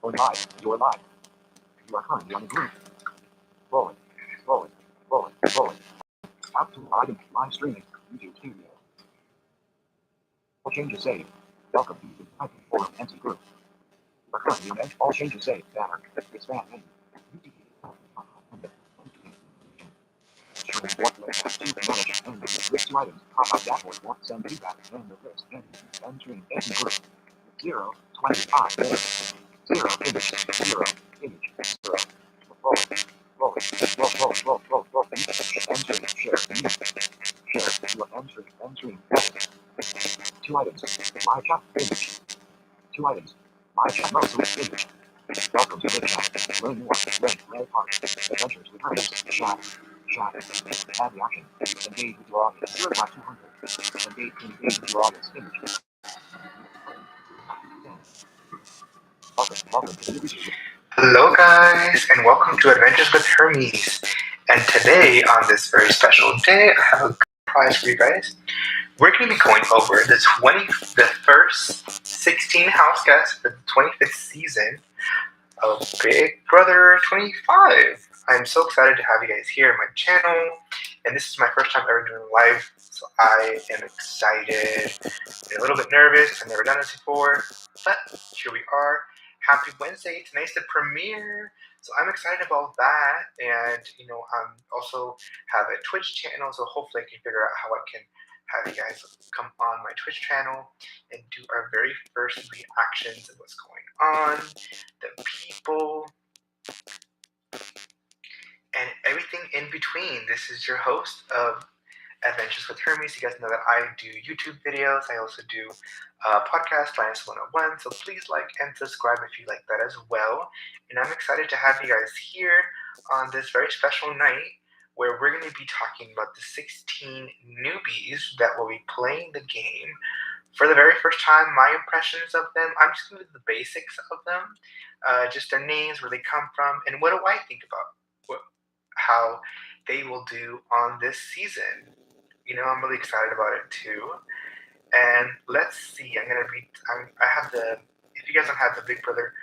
Going live. You're live. You are currently on the group. Rolling. Rolling. Rolling. Rolling. Out to item. Live streaming. YouTube Studio. All changes saved. Welcome to the Python Forum empty group. You are currently on edge. All changes saved. Banner. Expand menu. Showing what level to manage and list two items. Pop up dashboard. Want send feedback and the list and entering empty group. 0, 25, 0, image, 0, image, 0. Roll, roll, roll, roll, roll, roll, roll, entering, share, share, you are entering, two items, my chat, image, two items, my chat, most image. Welcome to the chat, learn more, red part, adventures with hermes, chat, add reaction, engage with your audience, 0.200, engage with your audience, image. Welcome to the research. Hello guys, and welcome to Adventures with Hermes. And today, on this very special day, I have a prize for you guys. We're going to be going over the first 16 house guests for the 25th season of Big Brother 25. I'm so excited to have you guys here on my channel, and this is my first time ever doing live, so I am excited and a little bit nervous. I've never done this before, but here we are. Happy Wednesday. Tonight's the premiere, so I'm excited about that. And I'm also have a Twitch channel, so hopefully I can figure out how I can have you guys come on my Twitch channel and do our very first reactions of what's going on, the people, and everything in between. This is your host of Adventures with Hermes. You guys know that I do YouTube videos. I also do podcast Finance 101. So please like and subscribe if you like that as well. And I'm excited to have you guys here on this very special night where we're going to be talking about the 16 newbies that will be playing the game for the very first time. My impressions of them, I'm just going to do the basics of them, just their names, where they come from, and what do I think about how they will do on this season. I'm really excited about it too. And let's see, I have if you guys don't have the Big Brother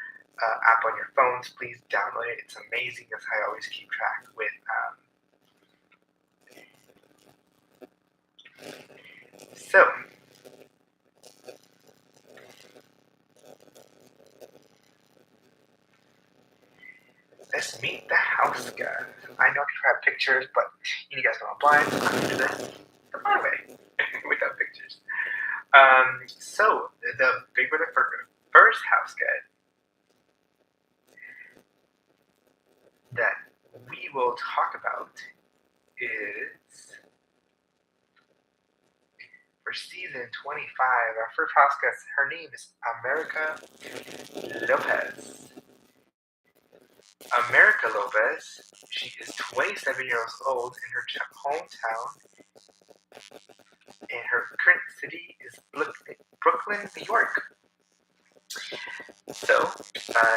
app on your phones, please download it. It's amazing, as I always keep track with. So, let's meet the house guys. I know I can try pictures, but you guys know I'm blind, so I'm going to do this the fun way without pictures. So, the Big Brother first house guide that we will talk about is for season 25. Our first house guest, her name is America Lopez. America Lopez, she is 27 years old in her hometown, and her current city is Brooklyn, New York. So,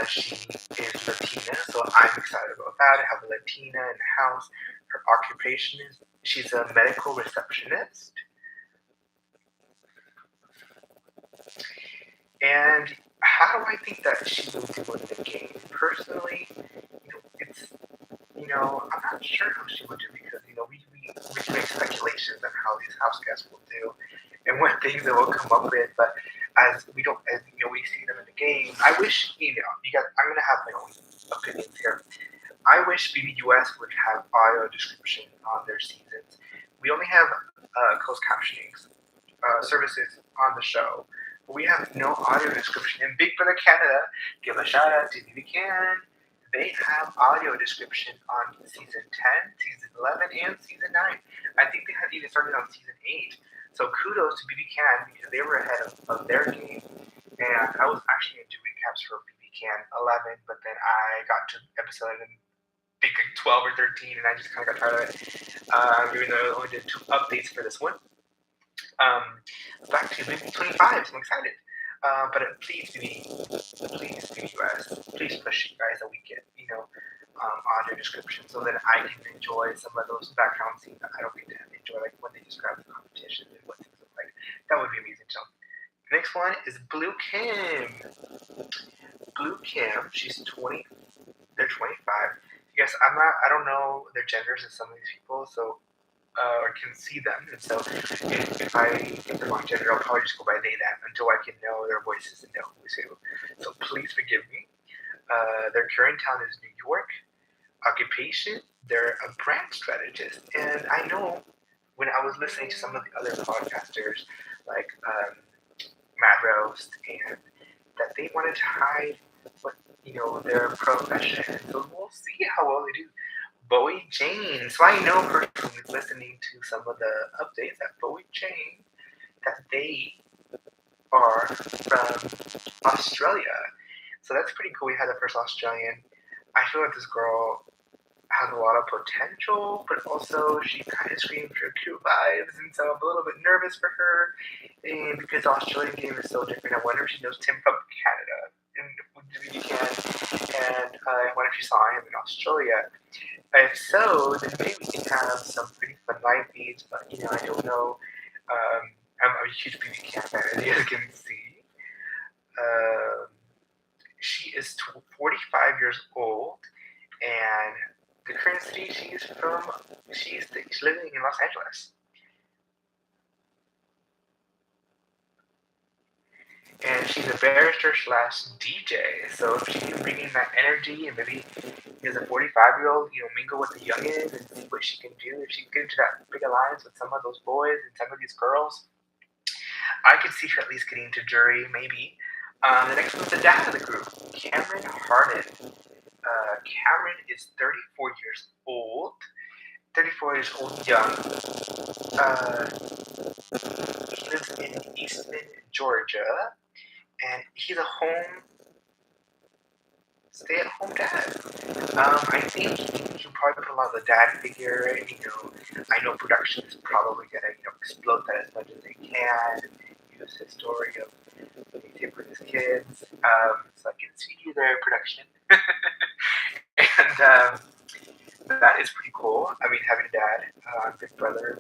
she is Latina, so I'm excited about that. I have a Latina in the house. Her occupation is she's a medical receptionist. And how do I think that she will do in the game? Personally, I'm not sure how she would do, because, we can make speculations on how these house guests will do and what things they will come up with, but as we see them in the game, I wish, I'm going to have my own opinions here. I wish BBUS would have audio description on their seasons. We only have closed captioning services on the show, but we have no audio description. In Big Brother Canada, give a shout out to BB Can. They have audio description on season 10, season 11, and season 9. I think they had even started on season 8. So kudos to BB Can, because they were ahead of their game. And I was actually going to do recaps for BB Can 11, but then I got to episode 12 or 13, and I just kind of got tired of it. Even though I only did 2 updates for this one. Back to Big 25, so I'm excited. But please BBUS, please push you guys that we get, audio description, so that I can enjoy some of those background scenes that I don't get to enjoy, like when they describe the competition and what things look like. That would be amazing. So The next one is Blue Kim. Blue Kim, she's 20. They're 25. Yes, I don't know their genders of some of these people, so or can see them. And so if I get the wrong gender, I'll probably just go by they, them until I can know their voices and know who's who. So please forgive me. Their current town is New York. Occupation, they're a brand strategist. And I know when I was listening to some of the other podcasters, like Matt Roast, and that they wanted to hide what their profession. So we'll see how well they do. Bowie Jane. So I know personally, listening to some of the updates, that Bowie Jane, that they are from Australia. So that's pretty cool. We had the first Australian. I feel like this girl has a lot of potential, but also she kind of screams her cute vibes, and so I'm a little bit nervous for her. And because the Australian game is so different, I wonder if she knows Tim from Canada, and if you can, and I wonder if she saw him in Australia. If so, then maybe we can have some pretty fun live feeds, but I don't know. I'm a huge BB Can fan, as you can see. Um, she is 45 years old, and the current city she's from, she's living in Los Angeles. And she's a barrister slash DJ. So if she can bring in that energy and maybe as a 45-year-old, mingle with the youngins and see what she can do. If she can get into that big alliance with some of those boys and some of these girls, I could see her at least getting to jury, maybe. The next one's the dad of the group, Cameron Harden. Cameron is 34 years old. 34 years old, young. He lives in Eastman, Georgia, and he's a stay-at-home dad. I think he'll probably put a lot of the dad figure. I know production is probably gonna explode that as much as they can. Use his story of what he did with his kids. So I can see their production, and that is pretty cool. I mean, having a dad, big brother.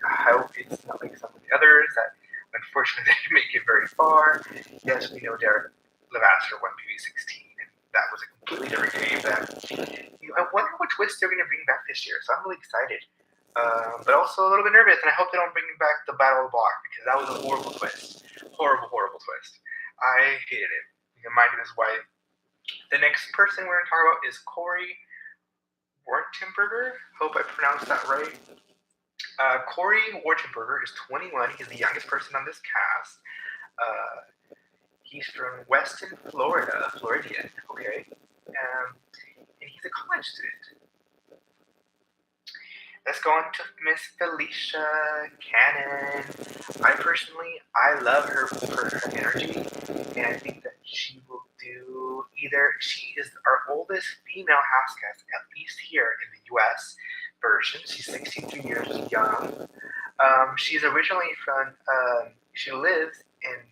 I hope it's not like some of the others that unfortunately didn't make it very far. Yes, we know Derek Levasseur won BB16, and that was a completely different game. That I wonder what twist they're going to bring back this year. So I'm really excited, but also a little bit nervous. And I hope they don't bring back the Battle of the Block, because that was a horrible twist. Horrible twist. I hated it. Mind you, this is why. The next person we're going to talk about is Corey Wartenberger. Hope I pronounced that right. Corey Wartenberger is 21. He's the youngest person on this cast. He's from Weston, Florida. Floridian, okay. And he's a college student. Let's go on to Miss Felicia Cannon. I love her for her energy, and I think that she will do either. She is our oldest female housecast, at least here in the U.S. version. She's 63 years young. She's originally from. She lives in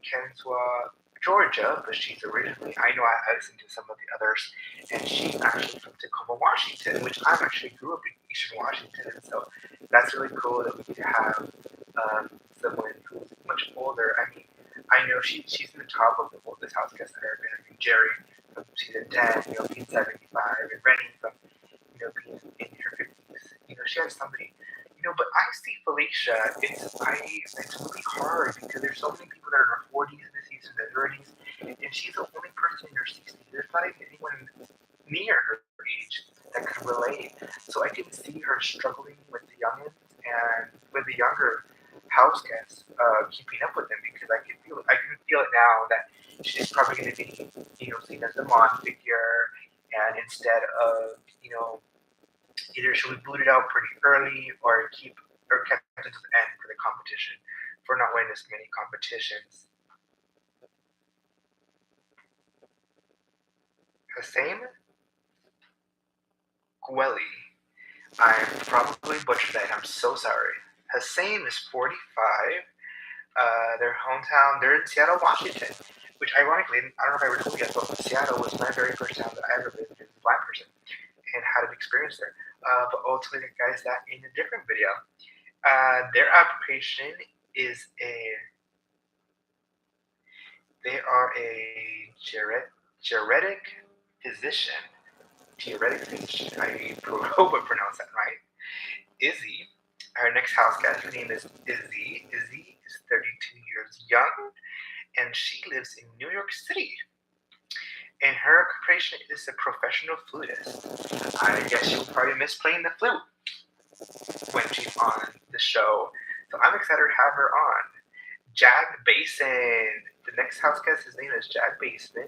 Kennesaw, Georgia, but she's originally, I know I listened to some of the others, and she's actually from Tacoma, Washington, which I actually grew up in Eastern Washington, and so that's really cool that we could have someone who's much older. I mean, I know she's in the top of the oldest house guests that are been. I mean, Jerry from season 10, being 75, and Rennie from, being in her 50s. She has somebody. But I see Felicia. It's really hard because there's so many people that are in their 40s in this season, their 30s, and she's the only person in her 60s. There's not even anyone near her age that could relate. So I can see her struggling with the youngins and with the younger house guests, keeping up with them, because I can feel it. I can feel it now that she's probably going to be, seen as the mom figure, and instead of, either she'll be booted out pretty early or kept until the end for the competition, for not winning as many competitions. Hussein Gweli. I probably butchered that. I'm so sorry. Hussein is 45. Their hometown, they're in Seattle, Washington, which ironically, I don't know if I ever told you guys, but Seattle was my very first town that I ever lived as a blind person and had an experience there. But ultimately, guys, that in a different video. Their occupation is a They are a geriatric physician. Geriatric physician. I hope I pronounced that right. Izzy, our next house guest, her name is Izzy. Izzy is 32 years young, and she lives in New York City. And her occupation is a professional flutist. I guess she'll probably miss playing the flute when she's on the show. So I'm excited to have her on. Jag Basin. The next house guest, his name is Jag Basin.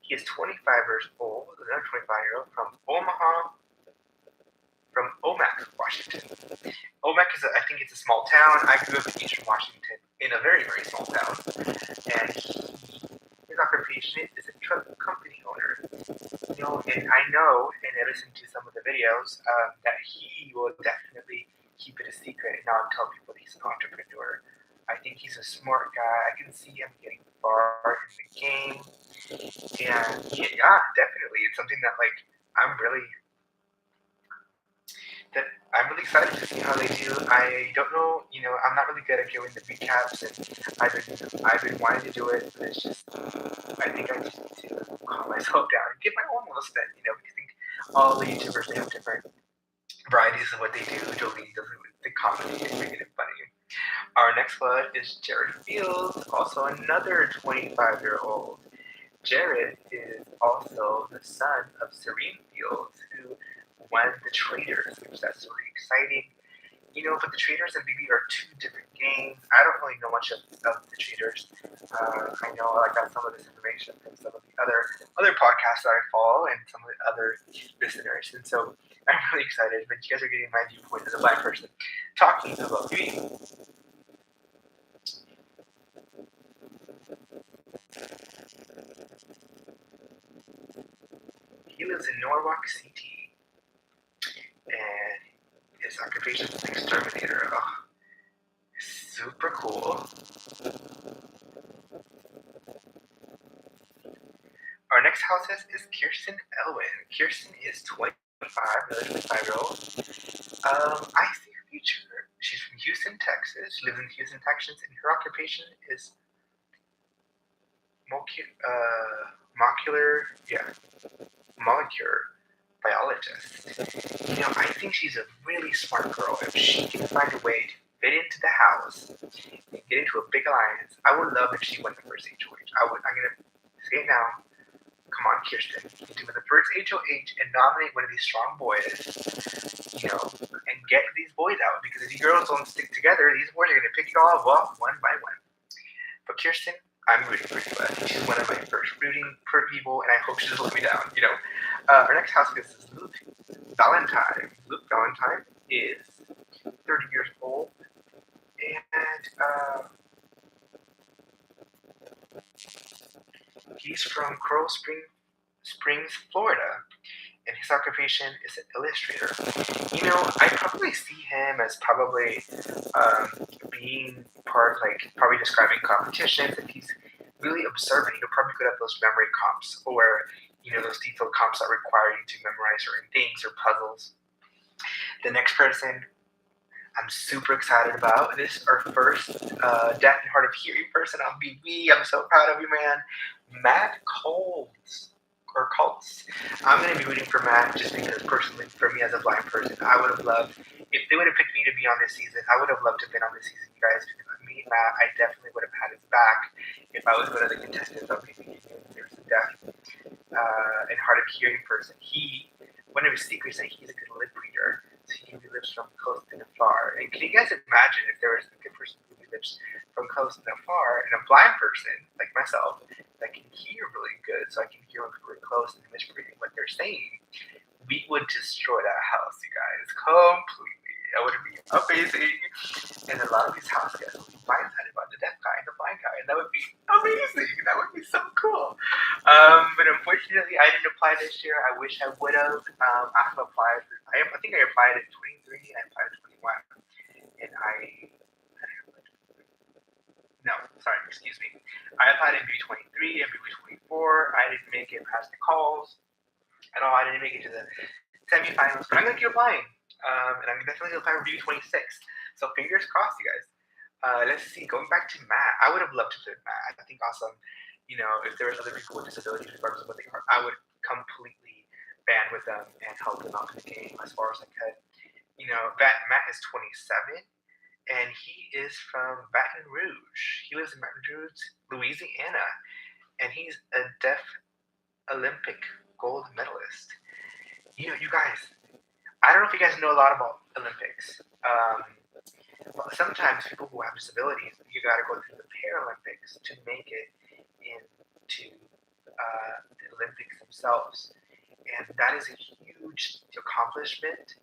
He is 25 years old, another 25-year-old from Omak, Washington. Omak is, I think it's a small town. I grew up in Eastern Washington, in a very, very small town. And his occupation is a truck company owner. And I know, and I listened to some of the videos, that he will definitely keep it a secret and not tell people that he's an entrepreneur. I think he's a smart guy. I can see him getting far in the game. And yeah, definitely. It's something that I'm really excited to see how they do. I don't know, I'm not really good at giving the recaps, and I've been wanting to do it, but it's just, I think I just need to calm myself down and give my own little spin, because I think all the YouTubers, they have different varieties of what they do. Jolie does it with the comedy and making it funny. Our next one is Jared Fields, also another 25-year-old. Jared is also the son of Serene Fields, who won the Traders, which that's really exciting. But the Traders and BB are two different games. I don't really know much of the Traders. I know I got some of this information from some of the other podcasts that I follow and some of the other listeners, and so I'm really excited. But you guys are getting my viewpoint as a Black person talking about BB. He lives in Norwalk City, and his occupation is an exterminator. Oh, super cool. Our next house guest is Kirsten Elwin. Kirsten is 25, another 25-year-old. I see her future. She's from Houston, Texas. She lives in Houston, Texas, and her occupation is molecular biologist. I think she's a really smart girl. If she can find a way to fit into the house and get into a big alliance, I would love if she won the first HOH. I'm going to say it now. Come on, Kirsten. You do the first HOH and nominate one of these strong boys, and get these boys out. Because if you girls don't stick together, these boys are going to pick you all off one by one. But Kirsten, I'm rooting for you. I think she's one of my first rooting for people, and I hope she doesn't let me down. Our next house guest is Luke Valentine. Luke Valentine is 30 years old, and he's from Coral Springs, Florida, and his occupation is an illustrator. I probably see him as probably being part, probably describing competitions, and he's really observant. He'll probably good at those memory comps, or those detailed comps that require you to memorize certain things or puzzles. The next person I'm super excited about. This is our first deaf and hard of hearing person on BB. I'm so proud of you, man. Matt Colts. I'm going to be rooting for Matt just because personally, for me as a blind person, I would have loved, if they would have picked me to be on this season, I would have loved to have been on this season, you guys, because me and Matt, I definitely would have had his back if I was one of the contestants of BB. There's a deaf and hard of hearing person. One of his secrets is that he's a good lip reader. So he lives from close and afar. And can you guys imagine if there was a good person who lives from close and afar, and a blind person like myself that can hear really good, so I can hear them really close and misreading what they're saying? We would destroy that house, you guys, completely. That would be amazing. And a lot of these house guests would be blindsided about the deaf guy and the blind guy, and that would be amazing. That would be so cool. But unfortunately, I didn't apply this year. I wish I would have. I have applied. I think I applied at 23. I applied at 21, and excuse me. I applied in BB23 and BB24. I didn't make it past the calls at all. I didn't make it to the semifinals, but I'm going to keep applying. And I'm definitely going to apply for BB26. So fingers crossed, you guys. Let's see. Going back to Matt, I would have loved to play with Matt. I think awesome. if there was other people with disabilities, regardless of what they are, I would completely band with them and help them out in the game as far as I could. Matt is 27, and he is from Baton Rouge. He lives in Baton Rouge, Louisiana, and he's a deaf Olympic gold medalist. You guys, I don't know if you guys know a lot about Olympics. Well, sometimes people who have disabilities, you got to go through the Paralympics to make it into the Olympics themselves. And that is a huge accomplishment.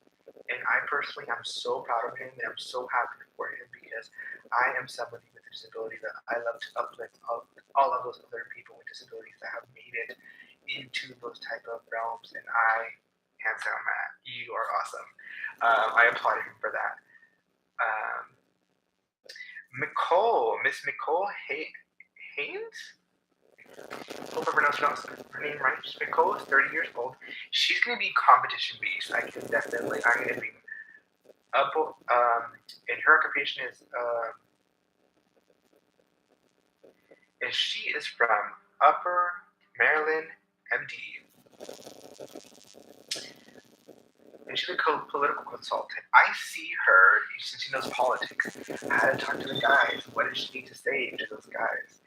And I personally am so proud of him, and I'm so happy for him because I am somebody with a disability that I love to uplift all of those other people with disabilities that have made it into those type of realms. And hands down, Matt, you are awesome. I applaud him for that. Miss Nicole Haynes? Hope I pronounced her name right. Nicole is 30 years old. She's going to be competition based. I'm going to be up, and her occupation is, and she is from Upper Maryland, MD. And she's a political consultant. I see her, since she knows politics, how to talk to the guys. What does she need to say to those guys?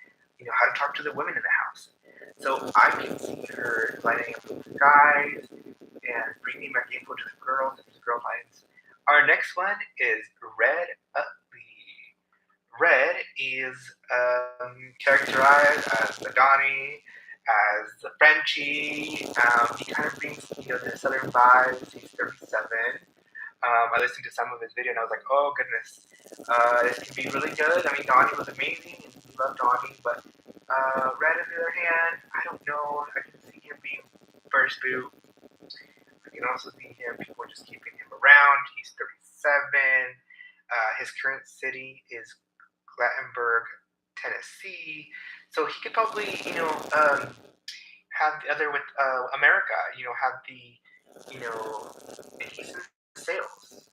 How to talk to the women in the house. So I can see her lining up with the guys and bringing back info to the girls and the girl lines. Our next one is Red Utley. Red is characterized as the Donnie, as the Frenchie. He kind of brings the southern vibes. He's 37. I listened to some of his video and I was like, oh goodness, this can be really good. I mean, Donnie was amazing and we love Donnie, but Red on the other hand, I don't know. I can see him being first boot. I can also see people just keeping him around. He's 37. His current city is Gatlinburg, Tennessee. So he could probably, have the other with America, have the adhesive sales.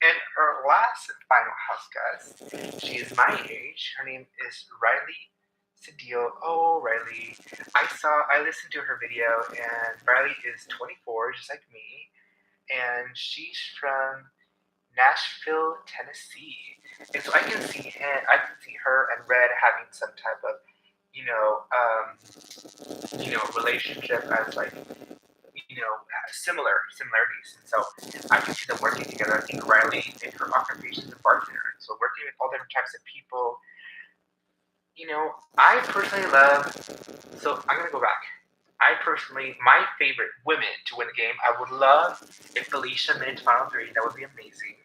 And our last final house guest, she is my age. Her name is Riley Cedillo. Oh, Riley. I listened to her video, and Riley is 24, just like me. And she's from Nashville, Tennessee. And so I can see her and Red having some type of, relationship as like, similarities. And so I can see them working together. I think Riley in her occupation is a bartender. So working with all different types of people, I personally love, so I'm going to go back. My favorite women to win the game, I would love if Felicia made it to Final 3. That would be amazing.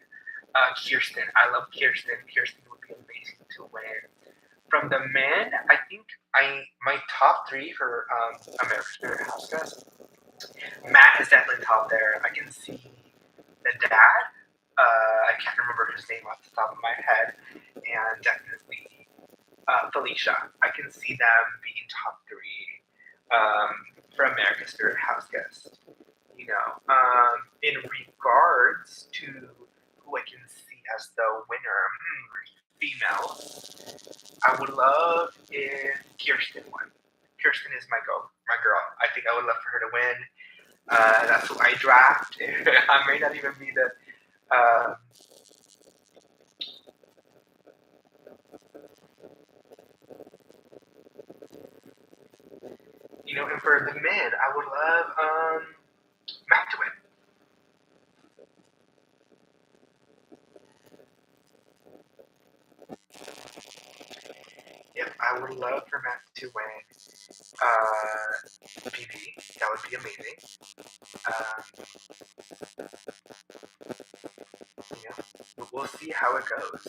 Kirsten. I love Kirsten. Kirsten would be amazing to win. From the men, I think my top 3 for America's Favorite House Guest, Matt is definitely top there. I can see the dad. I can't remember his name off the top of my head. And definitely Felicia. I can see them being top 3 for America's Favorite House Guest. In regards to who I can see as the winner, female, I would love if Kirsten won. Kirsten is my girl. I think I would love for her to win. That's who I draft. I may not even be the and for the men, I would love Matt to win. Yep, I would love for Matt to win. PB, that would be amazing. We'll see how it goes.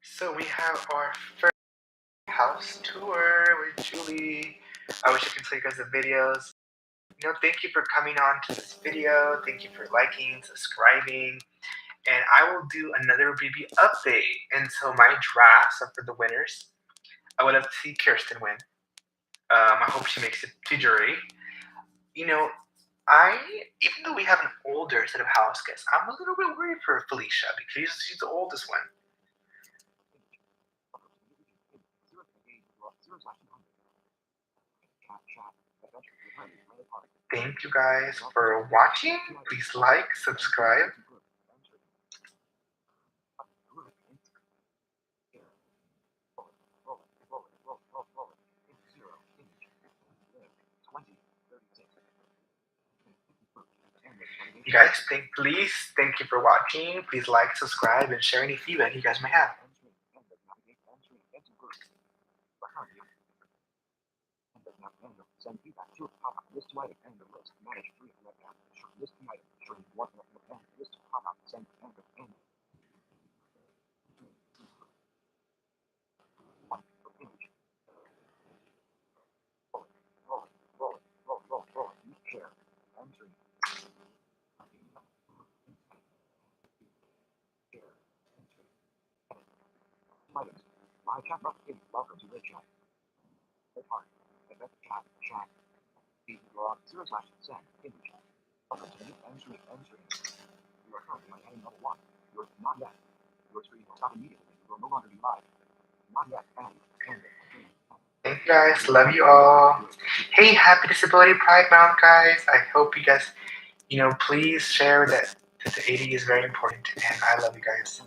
So we have our first house tour with Julie. I wish I could take us the videos. Thank you for coming on to this video. Thank you for liking, subscribing, and I will do another BB update. And so my drafts are for the winners. I would love to see Kirsten win. I hope she makes it to jury. Even though we have an older set of house guests, I'm a little bit worried for Felicia because she's the oldest one. Thank you guys for watching. Please like, subscribe. You guys, thank you for watching. Please like, subscribe, and share any feedback you guys may have. Send feedback to pop up list to item and the list manage 300 short list the item showing one and list pop up send and one image roll share entry share items live chat box welcome to the chat part event chat /send image entry you are currently on heading level 1 you're not yet your screen will stop immediately you will no longer be live not yet and thank you guys, love you all. Hey, happy Disability Pride Month, guys. I hope you guys please share that the 80 is very important, and I love you guys.